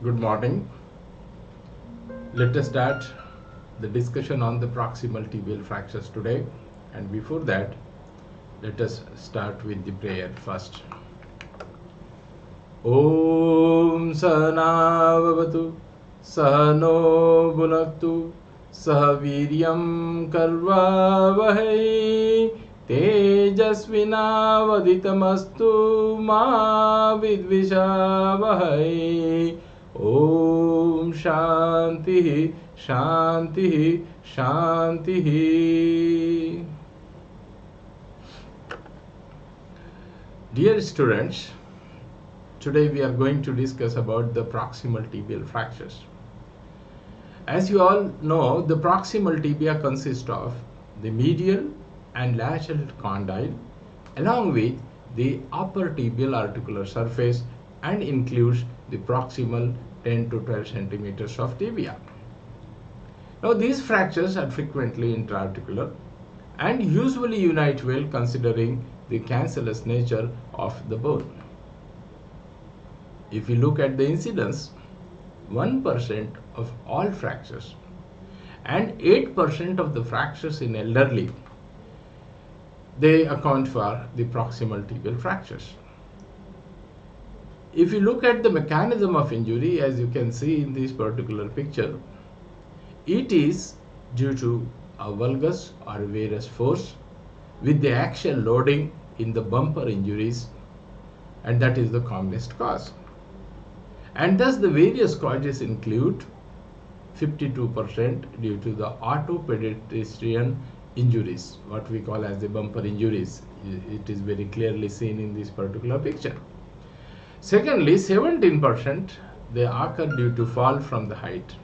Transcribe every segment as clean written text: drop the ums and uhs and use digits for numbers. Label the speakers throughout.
Speaker 1: Good morning. Let us start the discussion on the proximal tibial fractures today. And before that, let us start with the prayer first. Om Sahana Bhavatu Sahano Bhunaktu Sahaviryam Karvavahai Tejasvinavaditamastu Ma Vidvishavahai. Om Shanti Shanti Shanti. Dear students, today we are going to discuss about the proximal tibial fractures. As you all know, the proximal tibia consists of the medial and lateral condyle along with the upper tibial articular surface and includes the proximal 10 to 12 centimeters of tibia. Now these fractures are frequently intra-articular and usually unite well considering the cancellous nature of the bone. If you look at the incidence, 1% of all fractures and 8% of the fractures in elderly, they account for the proximal tibial fractures. If you look at the mechanism of injury, as you can see in this particular picture, it is due to a valgus or varus force with the axial loading in the bumper injuries, and that is the commonest cause. And thus the various causes include 52% due to the orthopedestrian injuries, what we call as the bumper injuries. It is very clearly seen in this particular picture. Secondly, 17% they occur due to fall from the height,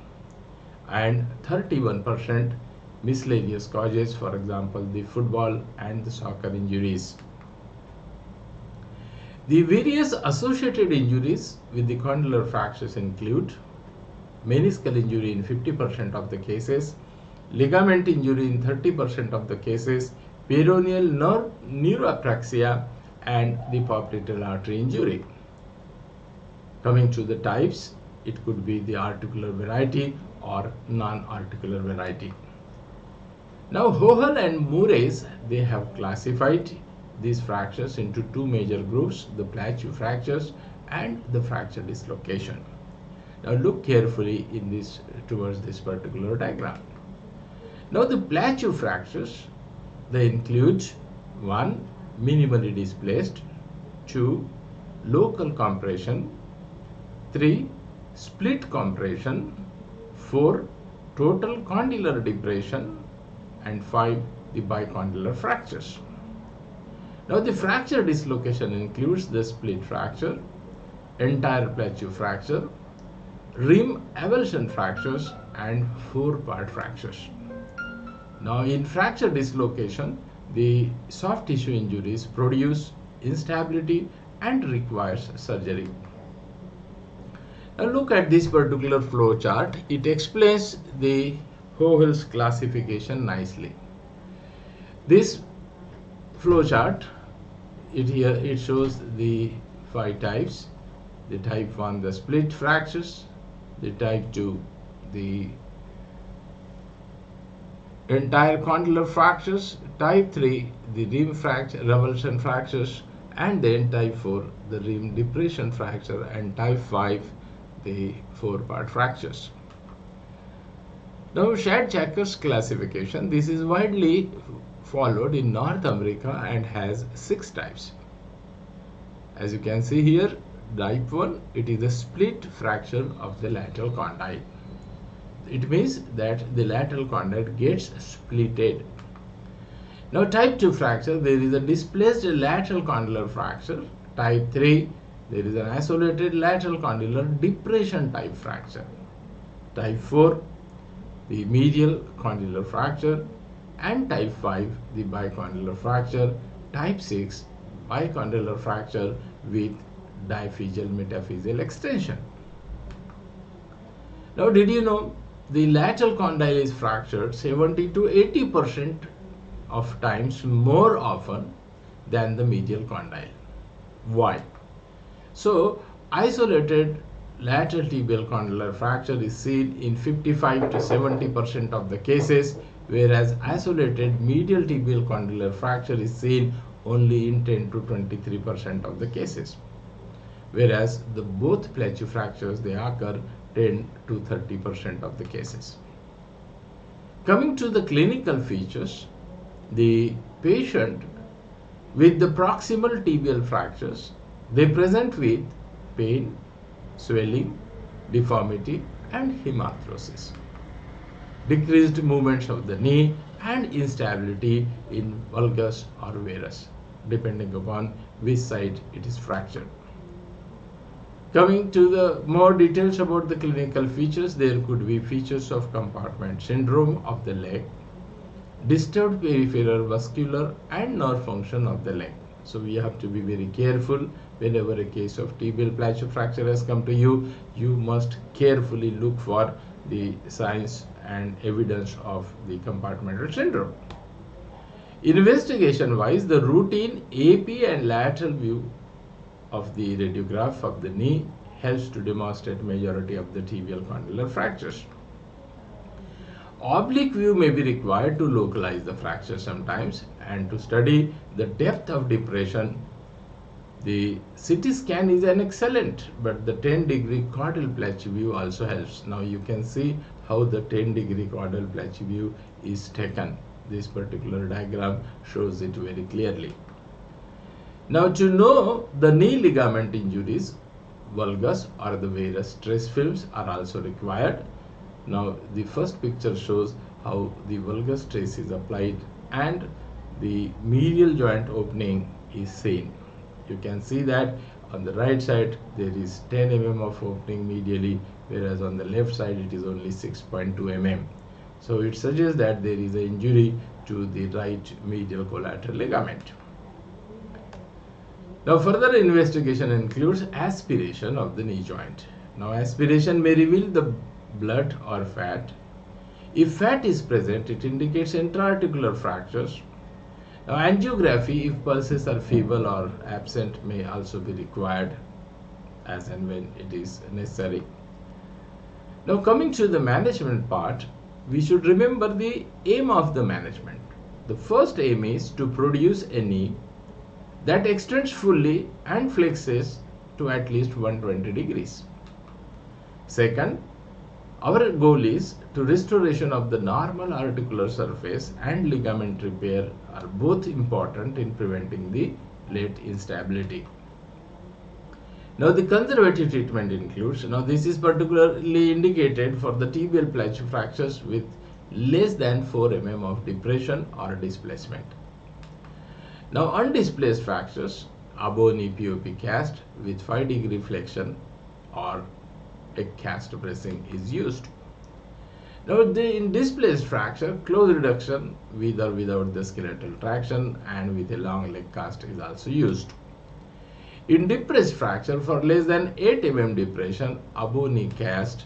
Speaker 1: and 31% miscellaneous causes, for example the football and the soccer injuries. The various associated injuries with the condylar fractures include meniscal injury in 50% of the cases, ligament injury in 30% of the cases, peroneal neuropraxia, and the popliteal artery injury. Coming to the types, it could be the articular variety or non-articular variety. Now Hohel and Mures, they have classified these fractures into two major groups, the plateau fractures and the fracture dislocation. Now look carefully in this towards this particular diagram. Now the plateau fractures, they include 1. Minimally displaced, 2. Local compression, 3. Split compression, 4. Total condylar depression, and 5. The bicondylar fractures. Now the fracture dislocation includes the split fracture, entire plateau fracture, rim avulsion fractures, and 4-part fractures. Now in fracture dislocation, the soft tissue injuries produce instability and requires surgery. Now look at this particular flow chart. It explains the Hohel's classification nicely. This flow chart, it shows the 5 types. The type 1, the split fractures, the type 2, the entire condylar fractures, type 3, the rim fracture, avulsion fractures, and then type 4, the rim depression fracture, and type 5, the 4-part fractures. Now Shad-Jacobs classification, this is widely followed in North America and has 6 types. As you can see here, type 1, it is a split fracture of the lateral condyle. It means that the lateral condyle gets splitted. Now type 2 fracture, there is a displaced lateral condylar fracture. Type 3, there is an isolated lateral condylar depression type fracture. Type 4, the medial condylar fracture, and type 5, the bicondylar fracture. Type 6, bicondylar fracture with diphyseal metaphyseal extension. Now did you know the lateral condyle is fractured 70 to 80% of times more often than the medial condyle? Why? So isolated lateral tibial condylar fracture is seen in 55 to 70% of the cases, whereas isolated medial tibial condylar fracture is seen only in 10 to 23% of the cases, whereas the both plateau fractures, they occur 10 to 30% of the cases. Coming to the clinical features, the patient with the proximal tibial fractures, they present with pain, swelling, deformity and hemarthrosis, decreased movements of the knee and instability in valgus or varus, depending upon which side it is fractured. Coming to the more details about the clinical features, there could be features of compartment syndrome of the leg, disturbed peripheral vascular and nerve function of the leg. So we have to be very careful whenever a case of tibial plateau fracture has come to you. You must carefully look for the signs and evidence of the compartmental syndrome. Investigation wise, the routine AP and lateral view of the radiograph of the knee helps to demonstrate majority of the tibial condylar fractures. Oblique view may be required to localize the fracture sometimes, and to study the depth of depression, the CT scan is an excellent, but the 10-degree caudal plateau view also helps. Now you can see how the 10-degree caudal plateau view is taken. This particular diagram shows it very clearly. Now to know the knee ligament injuries, valgus or the varus stress films are also required. Now the first picture shows how the valgus stress is applied and the medial joint opening is seen. You can see that on the right side there is 10 mm of opening medially, whereas on the left side it is only 6.2 mm. So it suggests that there is an injury to the right medial collateral ligament. Now further investigation includes aspiration of the knee joint. Now aspiration may reveal the blood or fat. If fat is present, it indicates intra-articular fractures. Now angiography, if pulses are feeble or absent, may also be required as and when it is necessary. Now coming to the management part, we should remember the aim of the management. The first aim is to produce a knee that extends fully and flexes to at least 120 degrees. Second, our goal is to restoration of the normal articular surface and ligament repair are both important in preventing the late instability. Now the conservative treatment includes, now this is particularly indicated for the tibial plateau fractures with less than 4 mm of depression or displacement. Now undisplaced fractures, above knee POP cast with 5-degree flexion or a cast bracing is used. Now in displaced fracture, close reduction with or without the skeletal traction and with a long leg cast is also used. In depressed fracture, for less than 8 mm depression, above knee cast,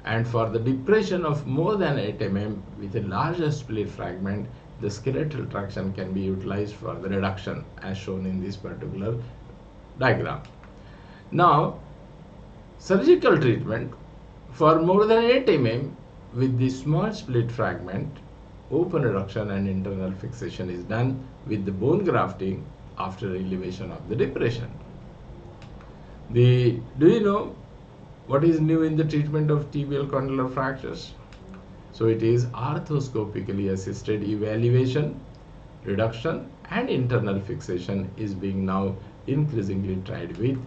Speaker 1: and for the depression of more than 8 mm with a larger split fragment, the skeletal traction can be utilized for the reduction as shown in this particular diagram. Now, surgical treatment for more than 8 mm with the small split fragment, open reduction and internal fixation is done with the bone grafting after elevation of the depression. Do you know what is new in the treatment of tibial condylar fractures? So it is arthroscopically assisted evaluation, reduction and internal fixation is being now increasingly tried with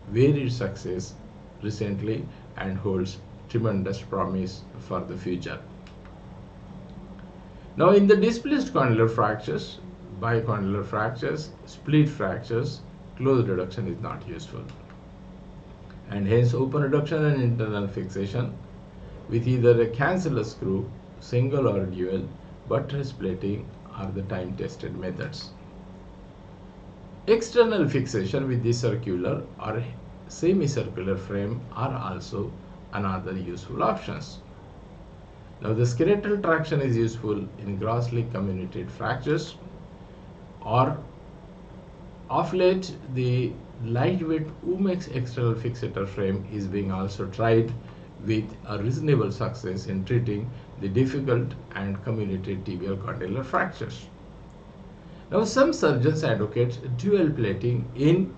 Speaker 1: varied success recently and holds tremendous promise for the future. Now in the displaced condylar fractures, bicondylar fractures, split fractures, closed reduction is not useful. And hence open reduction and internal fixation with either a cancellous screw, single or dual, buttress plating are the time-tested methods. External fixation with the circular or semicircular frame are also another useful options. Now the skeletal traction is useful in grossly comminuted fractures or Of late, the lightweight Umex external fixator frame is being also tried with a reasonable success in treating the difficult and cumulative tibial condylar fractures. Now, some surgeons advocate dual plating in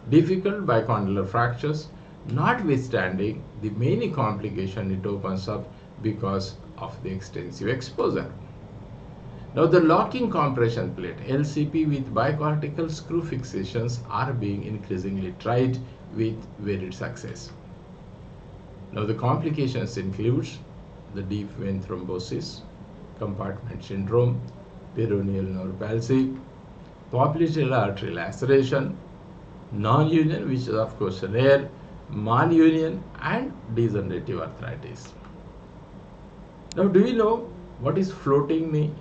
Speaker 1: difficult bicondylar fractures, notwithstanding the many complications it opens up because of the extensive exposure. Now, the locking compression plate LCP with bicortical screw fixations are being increasingly tried with varied success. Now, the complications include the deep vein thrombosis, compartment syndrome, peroneal nerve palsy, popliteal artery laceration, non-union, which is of course rare, malunion, and degenerative arthritis. Now, do you know what is floating knee?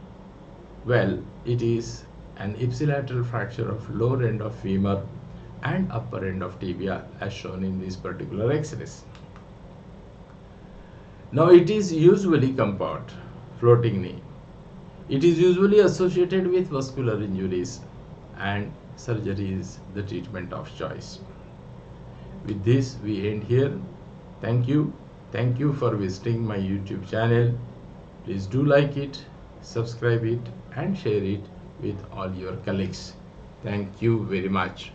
Speaker 1: Well, it is an ipsilateral fracture of lower end of femur and upper end of tibia as shown in these particular X-rays. Now, it is usually compound, floating knee. It is usually associated with vascular injuries and surgery is the treatment of choice. With this, we end here. Thank you. Thank you for visiting my YouTube channel. Please do like it, subscribe it, and share it with all your colleagues. Thank you very much.